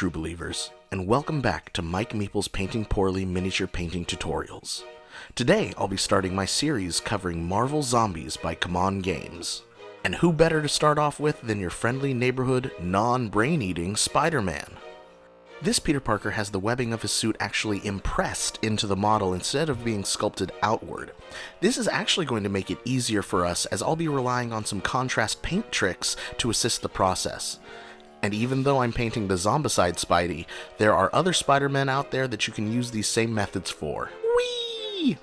true believers, and welcome back to Mike Meeple's Painting Poorly miniature painting tutorials. Today I'll be starting my series covering Marvel Zombies by CMON Games. And who better to start off with than your friendly neighborhood, non-brain-eating Spider-Man? This Peter Parker has the webbing of his suit actually impressed into the model instead of being sculpted outward. This is actually going to make it easier for us, as I'll be relying on some contrast paint tricks to assist the process. And even though I'm painting the Zombicide Spidey, there are other Spider-Men out there that you can use these same methods for. Whee!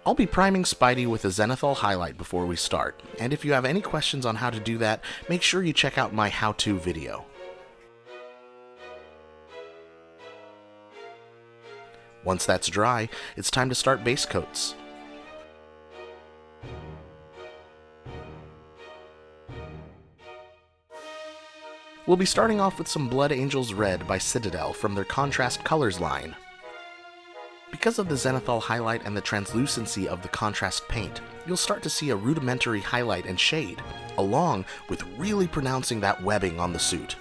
I'll be priming Spidey with a zenithal highlight before we start, and if you have any questions on how to do that, make sure you check out my how-to video. Once that's dry, it's time to start base coats. We'll be starting off with some Blood Angels Red by Citadel from their Contrast Colors line. Because of the zenithal highlight and the translucency of the contrast paint, you'll start to see a rudimentary highlight and shade, along with really pronouncing that webbing on the suit.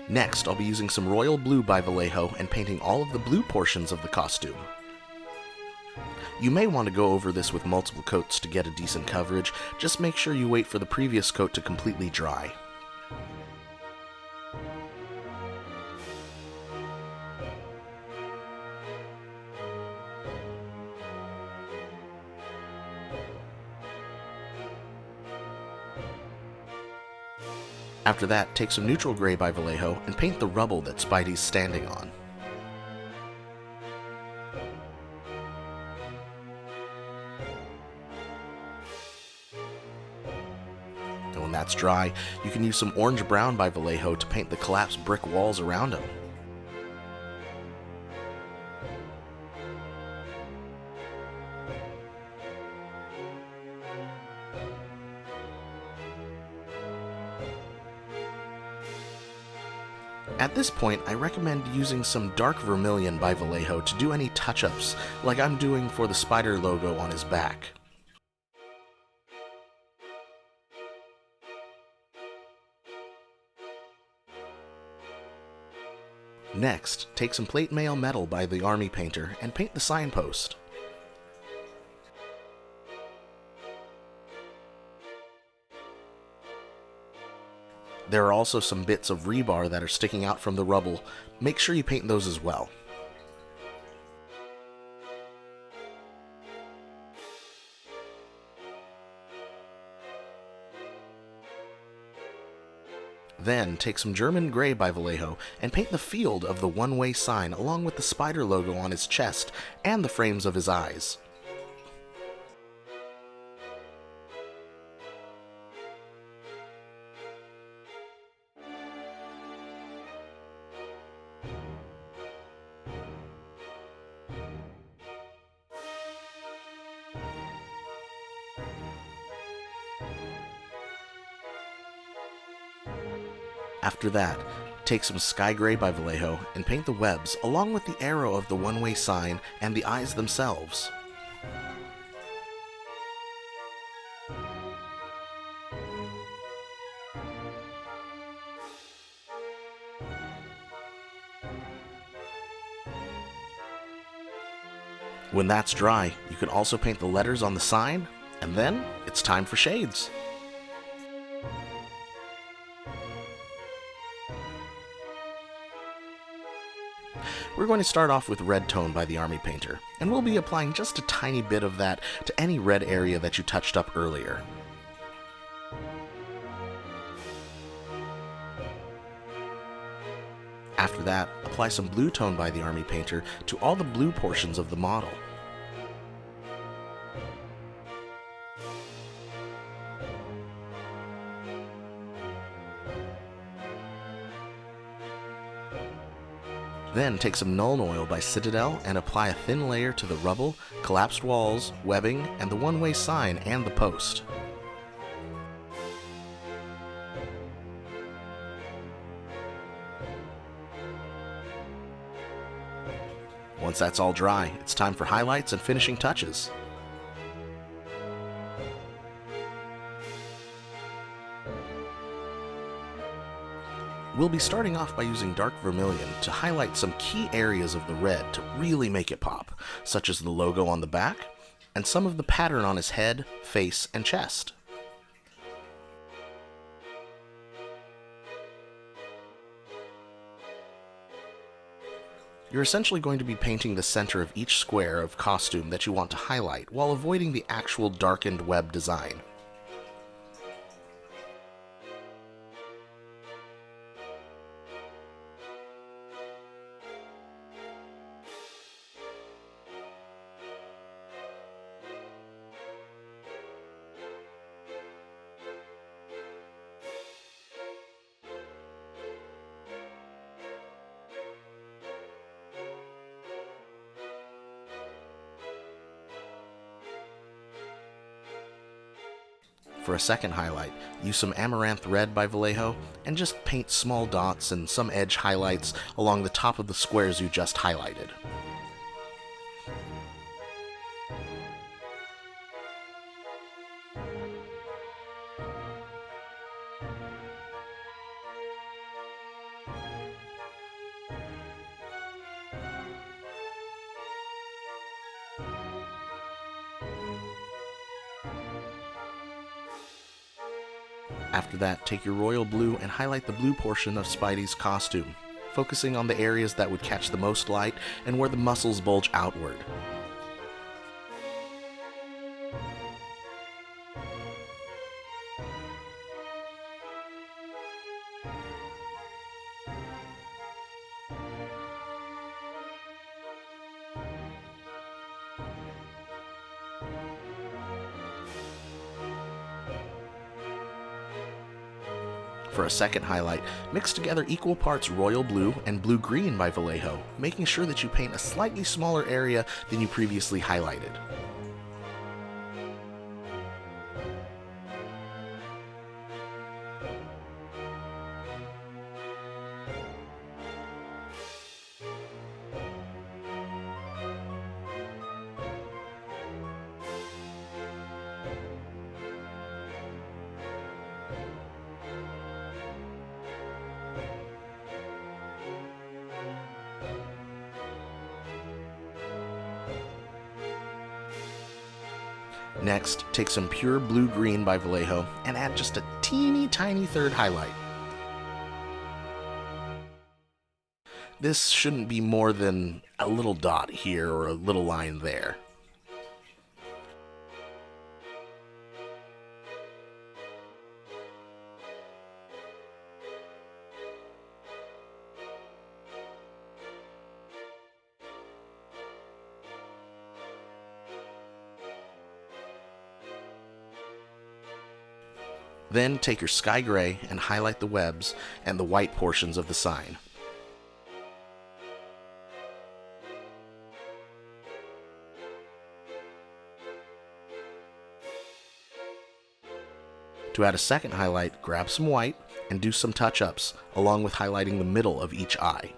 Next, I'll be using some Royal Blue by Vallejo and painting all of the blue portions of the costume. You may want to go over this with multiple coats to get a decent coverage. Just make sure you wait for the previous coat to completely dry. After that, take some neutral gray by Vallejo and paint the rubble that Spidey's standing on. And when that's dry, you can use some orange brown by Vallejo to paint the collapsed brick walls around him. At this point, I recommend using some dark vermilion by Vallejo to do any touch-ups, like I'm doing for the spider logo on his back. Next, take some plate mail metal by the Army Painter and paint the signpost. There are also some bits of rebar that are sticking out from the rubble. Make sure you paint those as well. Then, take some German gray by Vallejo and paint the field of the one-way sign along with the spider logo on his chest and the frames of his eyes. After that, take some Sky Gray by Vallejo and paint the webs along with the arrow of the one-way sign and the eyes themselves. When that's dry, you can also paint the letters on the sign, and then it's time for shades. We're going to start off with Red Tone by the Army Painter, and we'll be applying just a tiny bit of that to any red area that you touched up earlier. After that, apply some Blue Tone by the Army Painter to all the blue portions of the model. Then take some Nuln Oil by Citadel and apply a thin layer to the rubble, collapsed walls, webbing, and the one-way sign and the post. Once that's all dry, it's time for highlights and finishing touches. We'll be starting off by using dark vermilion to highlight some key areas of the red to really make it pop, such as the logo on the back, and some of the pattern on his head, face, and chest. You're essentially going to be painting the center of each square of costume that you want to highlight, while avoiding the actual darkened web design. For a second highlight, use some Amaranth Red by Vallejo and just paint small dots and some edge highlights along the top of the squares you just highlighted. After that, take your royal blue and highlight the blue portion of Spidey's costume, focusing on the areas that would catch the most light and where the muscles bulge outward. For a second highlight, mix together equal parts royal blue and blue green by Vallejo, making sure that you paint a slightly smaller area than you previously highlighted. Next, take some pure blue-green by Vallejo and add just a teeny tiny third highlight. This shouldn't be more than a little dot here or a little line there. Then take your sky gray and highlight the webs and the white portions of the sign. To add a second highlight, grab some white and do some touch-ups, along with highlighting the middle of each eye.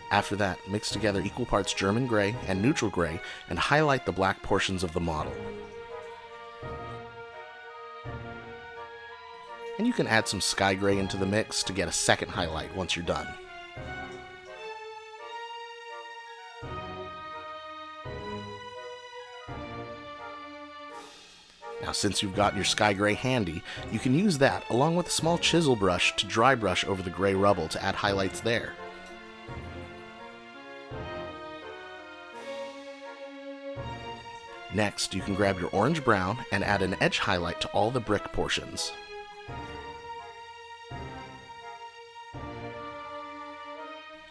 After that, mix together equal parts German gray and neutral gray and highlight the black portions of the model. And you can add some sky gray into the mix to get a second highlight once you're done. Now, since you've got your sky gray handy, you can use that along with a small chisel brush to dry brush over the gray rubble to add highlights there. Next, you can grab your orange brown and add an edge highlight to all the brick portions.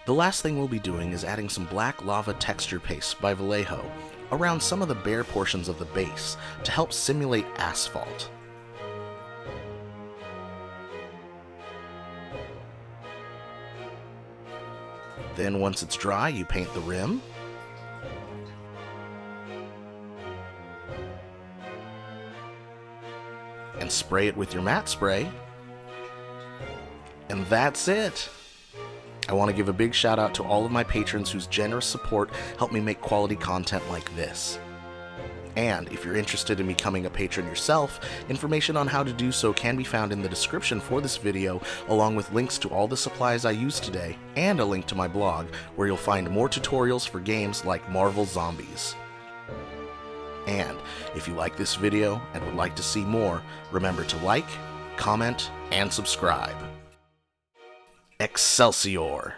The last thing we'll be doing is adding some black lava texture paste by Vallejo around some of the bare portions of the base to help simulate asphalt. Then once it's dry, you paint the rim, spray it with your matte spray, and that's it. I want to give a big shout out to all of my patrons whose generous support helped me make quality content like this. And if you're interested in becoming a patron yourself, information on how to do so can be found in the description for this video, along with links to all the supplies I used today, and a link to my blog, where you'll find more tutorials for games like Marvel Zombies. And if you like this video and would like to see more, remember to like, comment, and subscribe. Excelsior!